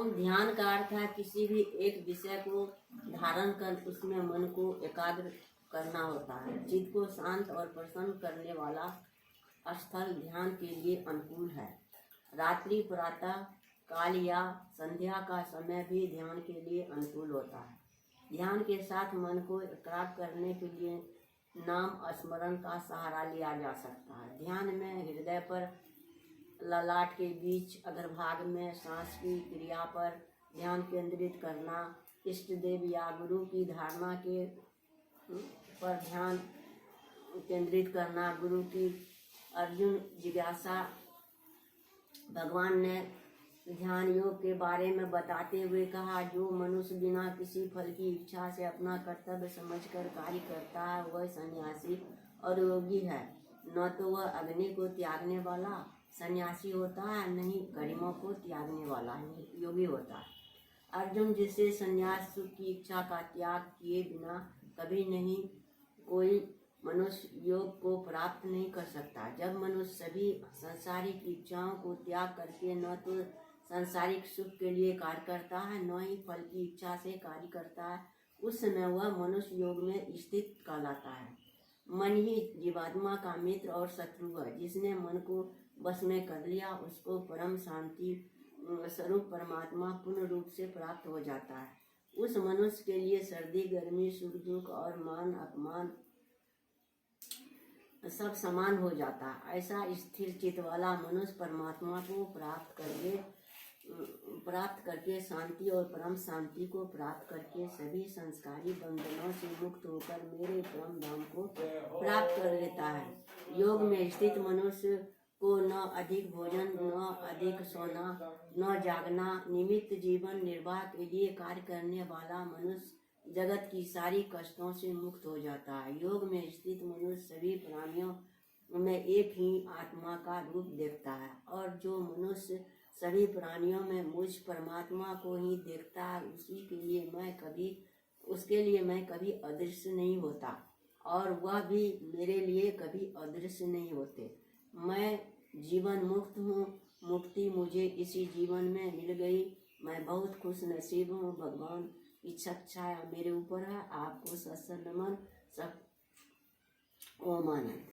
ओम ध्यान का अर्थ है किसी भी एक विषय को धारण कर उसमें मन को एकाग्र करना होता है। चित्त को शांत और प्रसन्न करने वाला स्थल ध्यान के लिए अनुकूल है। रात्रि, प्रातः काल या संध्या का समय भी ध्यान के लिए अनुकूल होता है। ध्यान के साथ मन को एकाग्र करने के लिए नाम स्मरण का सहारा लिया जा सकता है। ध्यान में हृदय पर, ललाट के बीच अग्रभाग में सांस की क्रिया पर ध्यान केंद्रित करना, इष्ट देव या गुरु की धारणा के पर ध्यान केंद्रित करना। गुरु की अर्जुन जिज्ञासा भगवान ने ध्यान योग के बारे में बताते हुए कहा, जो मनुष्य बिना किसी फल की इच्छा से अपना कर्तव्य समझकर कार्य करता है वह सन्यासी और योगी है। न तो वह अग्नि को त्यागने वाला सन्यासी होता है, न ही गरिमा को त्यागने वाला योगी होता है। अर्जुन, जिससे संन्यास सुख की इच्छा का त्याग किए बिना कभी नहीं कोई मनुष्य योग को प्राप्त नहीं कर सकता। जब मनुष्य सभी सांसारिक इच्छाओं को त्याग करके न तो सांसारिक सुख के लिए कार्य करता है न ही फल की इच्छा से कार्य करता है, उस समय वह मनुष्य योग में स्थित कहलाता है। मन ही जीवात्मा का मित्र और शत्रु है। जिसने मन को बस में कर लिया उसको परम शांति स्वरूप परमात्मा पूर्ण रूप से प्राप्त हो जाता है। उस मनुष्य के लिए सर्दी, गर्मी, सुख दुख और मान अपमान सब समान हो जाता है। ऐसा स्थिर चित्त वाला मनुष्य परमात्मा को प्राप्त करके शांति और परम शांति को प्राप्त करके सभी संस्कारी बंधनों से मुक्त होकर मेरे परम धाम को प्राप्त कर लेता है। योग में स्थित मनुष्य को न अधिक भोजन, न अधिक सोना, न जागना, निमित्त जीवन निर्वाह के लिए कार्य करने वाला मनुष्य जगत की सारी कष्टों से मुक्त हो जाता है। योग में स्थित मनुष्य सभी प्राणियों में एक ही आत्मा का रूप देखता है, और जो मनुष्य सभी प्राणियों में मुझ परमात्मा को ही देखता है उसके लिए मैं कभी अदृश्य नहीं होता और वह भी मेरे लिए कभी अदृश्य नहीं होते। मैं जीवन मुक्त हूँ, मुक्ति मुझे इसी जीवन में मिल गई। मैं बहुत खुश नसीब हूँ। भगवान की छाया मेरे ऊपर है। आपको सत्संग नमन। सब ओम आनंद।